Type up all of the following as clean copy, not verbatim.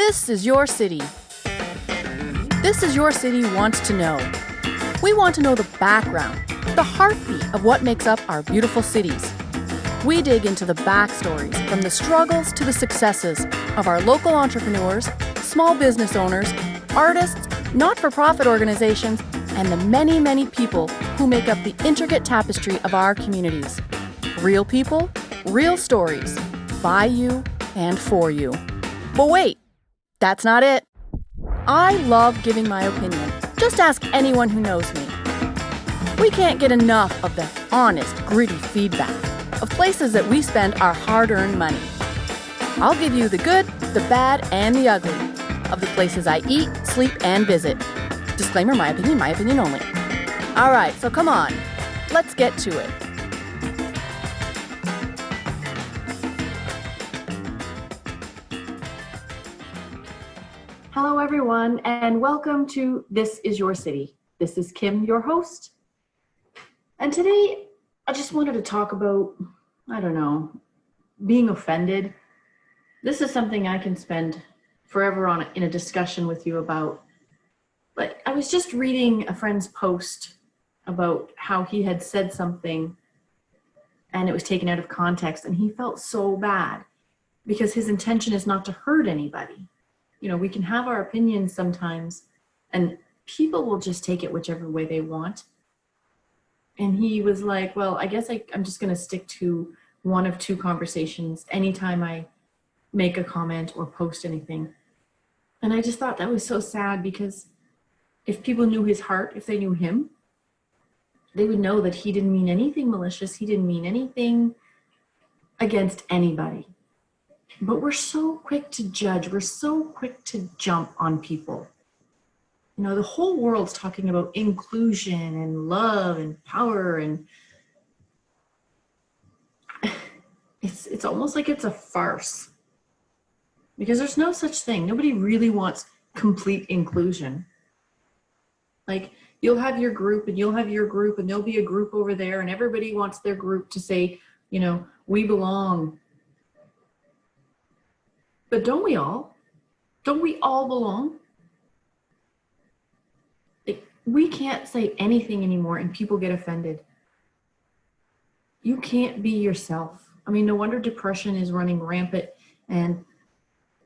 This is your city. This is your city wants to know. We want to know the background, the heartbeat of what makes up our beautiful cities. We dig into the backstories, from the struggles to the successes of our local entrepreneurs, small business owners, artists, not-for-profit organizations, and the many, many people who make up the intricate tapestry of our communities. Real people, real stories, by you and for you. But wait, that's not it. I love giving my opinion. Just ask anyone who knows me. We can't get enough of the honest, gritty feedback of places that we spend our hard-earned money. I'll give you the good, the bad, and the ugly of the places I eat, sleep, and visit. Disclaimer, my opinion only. All right, so come on, let's get to it. Hello, everyone, and welcome to This Is Your City. This is Kim, your host. And today, I just wanted to talk about, being offended. This is something I can spend forever on in a discussion with you about. But I was just reading a friend's post about how he had said something and it was taken out of context, and he felt so bad because his intention is not to hurt anybody. You know, we can have our opinions sometimes and people will just take it whichever way they want. And he was like, well, I guess I'm just going to stick to one of two conversations anytime I make a comment or post anything. And I just thought that was so sad, because if people knew his heart, if they knew him, they would know that he didn't mean anything malicious. He didn't mean anything against anybody. But we're so quick to judge. We're so quick to jump on people. You know, the whole world's talking about inclusion and love and power, and it's almost like it's a farce, because there's no such thing. Nobody really wants complete inclusion. Like, you'll have your group and you'll have your group and there'll be a group over there, and everybody wants their group to say, you know, we belong. But don't we all? Don't we all belong? We can't say anything anymore and people get offended. You can't be yourself. I mean, no wonder depression is running rampant and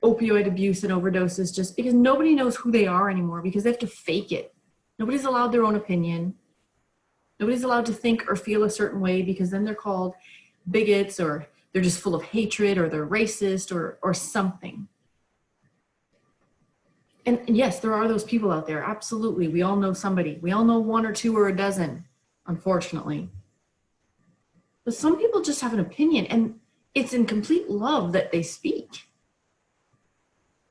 opioid abuse and overdoses, just because nobody knows who they are anymore, because they have to fake it. Nobody's allowed their own opinion. Nobody's allowed to think or feel a certain way, because then they're called bigots, or they're just full of hatred, or they're racist, or something. And yes, there are those people out there. Absolutely. We all know somebody. We all know one or two or a dozen, unfortunately. But some people just have an opinion, and it's in complete love that they speak.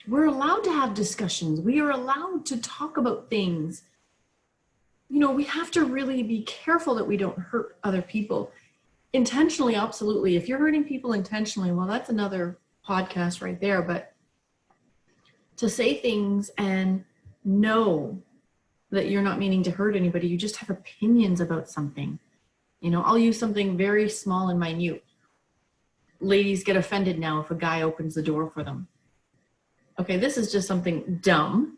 We're allowed to have discussions. We are allowed to talk about things. You know, we have to really be careful that we don't hurt other people. Intentionally, absolutely. If you're hurting people intentionally, well, that's another podcast right there. But to say things and know that you're not meaning to hurt anybody, you just have opinions about something. You know, I'll use something very small and minute. Ladies get offended now if a guy opens the door for them. Okay, this is just something dumb.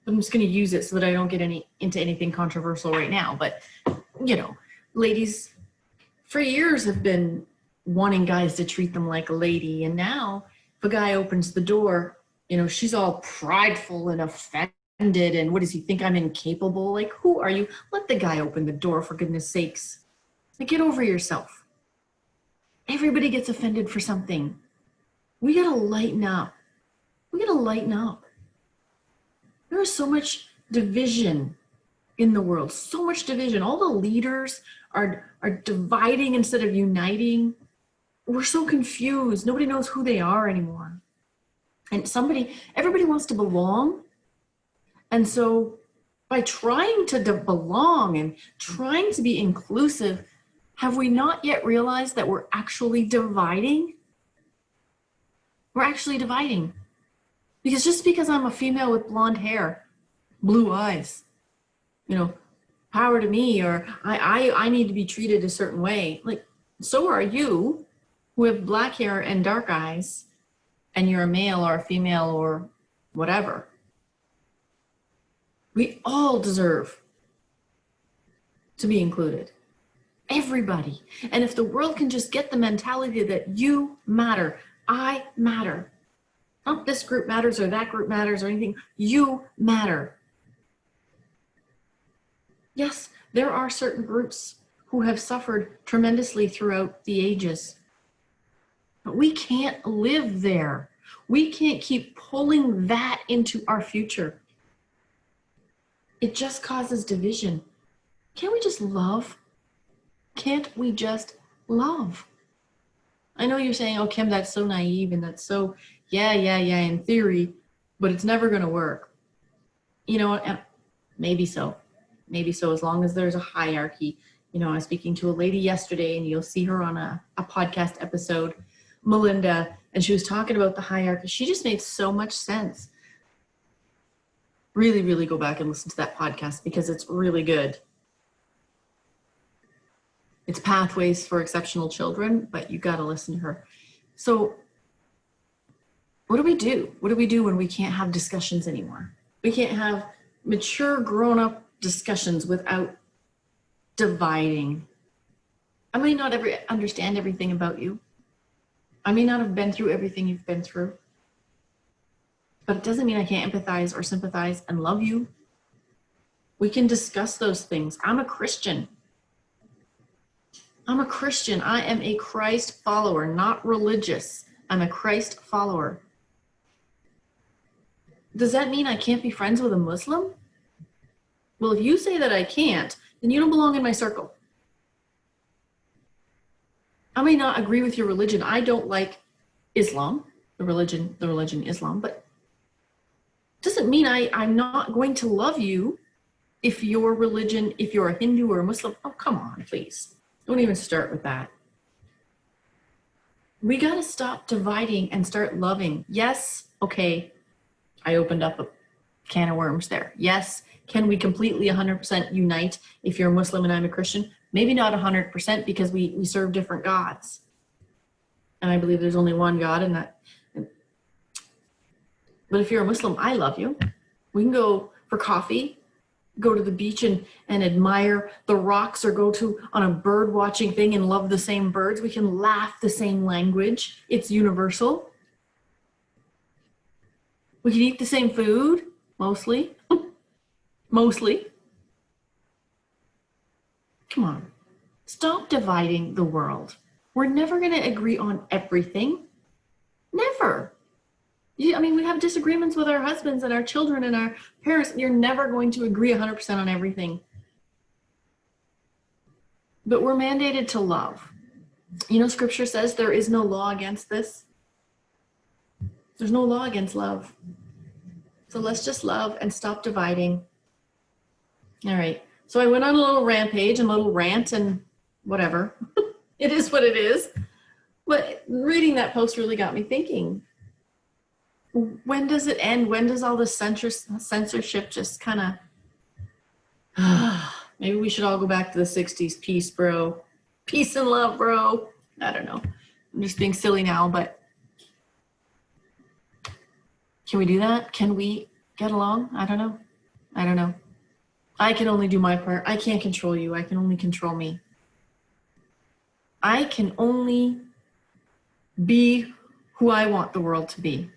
I'm just going to use it so that I don't get into anything controversial right now. But, you know, ladies for years have been wanting guys to treat them like a lady. And now if a guy opens the door, you know, she's all prideful and offended. And what does he think, I'm incapable? Like, who are you? Let the guy open the door, for goodness sakes. Like, get over yourself. Everybody gets offended for something. We got to lighten up. We got to lighten up. There is so much division in the world, so much division. All the leaders are dividing instead of uniting. We're so confused. Nobody knows who they are anymore. And everybody wants to belong. And so by trying to belong and trying to be inclusive, have we not yet realized that we're actually dividing? We're actually dividing. Because just because I'm a female with blonde hair, blue eyes, you know, power to me, or I need to be treated a certain way. Like, so are you, who have black hair and dark eyes, and you're a male or a female or whatever. We all deserve to be included. Everybody. And if the world can just get the mentality that you matter, I matter, not this group matters or that group matters or anything, you matter. Yes, there are certain groups who have suffered tremendously throughout the ages, but we can't live there. We can't keep pulling that into our future. It just causes division. Can't we just love? Can't we just love? I know you're saying, oh, Kim, that's so naive and that's so, yeah, in theory, but it's never going to work. You know, and maybe so, as long as there's a hierarchy. You know, I was speaking to a lady yesterday, and you'll see her on a podcast episode, Melinda, and she was talking about the hierarchy. She just made so much sense. Really, really go back and listen to that podcast because it's really good. It's Pathways for Exceptional Children, but you got to listen to her. So what do we do? What do we do when we can't have discussions anymore? We can't have mature, grown-up discussions without dividing. I may not understand everything about you. I may not have been through everything you've been through. But it doesn't mean I can't empathize or sympathize and love you. We can discuss those things. I'm a Christian. I am a Christ follower, not religious. I'm a Christ follower. Does that mean I can't be friends with a Muslim? Well, if you say that I can't, then you don't belong in my circle. I may not agree with your religion. I don't like Islam, the religion Islam, but it doesn't mean I'm not going to love you if your religion, if you're a Hindu or a Muslim. Oh, come on, please. Don't even start with that. We got to stop dividing and start loving. Yes, okay, I opened up a can of worms there. Yes, can we completely 100% unite if you're a Muslim and I'm a Christian? Maybe not 100% because we serve different gods. And I believe there's only one God in that. But if you're a Muslim, I love you. We can go for coffee, go to the beach and admire the rocks, or go on a bird watching thing and love the same birds. We can laugh the same language. It's universal. We can eat the same food, mostly. Mostly. Come on. Stop dividing the world. We're never going to agree on everything. Never. I mean, we have disagreements with our husbands and our children and our parents. You're never going to agree 100% on everything. But we're mandated to love. You know, Scripture says there is no law against this. There's no law against love. So let's just love and stop dividing. All right. So I went on a little rampage and a little rant and whatever. It is what it is. But reading that post really got me thinking. When does it end? When does all this censorship just kind of, maybe we should all go back to the 60s. Peace, bro. Peace and love, bro. I don't know. I'm just being silly now, but can we do that? Can we get along? I don't know. I can only do my part. I can't control you. I can only control me. I can only be who I want the world to be.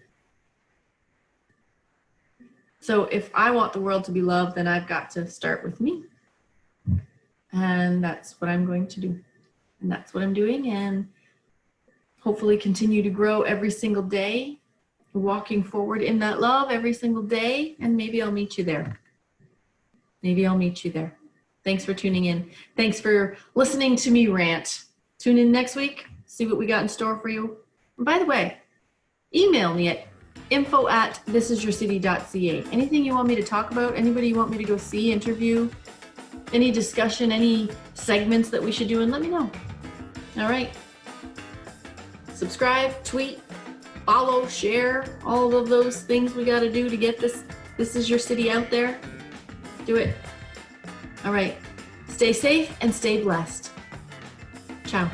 So if I want the world to be loved, then I've got to start with me. And that's what I'm going to do. And that's what I'm doing. And hopefully continue to grow every single day, walking forward in that love every single day. And maybe I'll meet you there. Thanks for tuning in. Thanks for listening to me rant. Tune in next week. See what we got in store for you. And by the way, email me at info@thisisyourcity.ca. Anything you want me to talk about, anybody you want me to go see, interview, any discussion, any segments that we should do, and let me know. All right. Subscribe, tweet, follow, share, all of those things we got to do to get this is your city out there. Do it. All right. Stay safe and stay blessed. Ciao.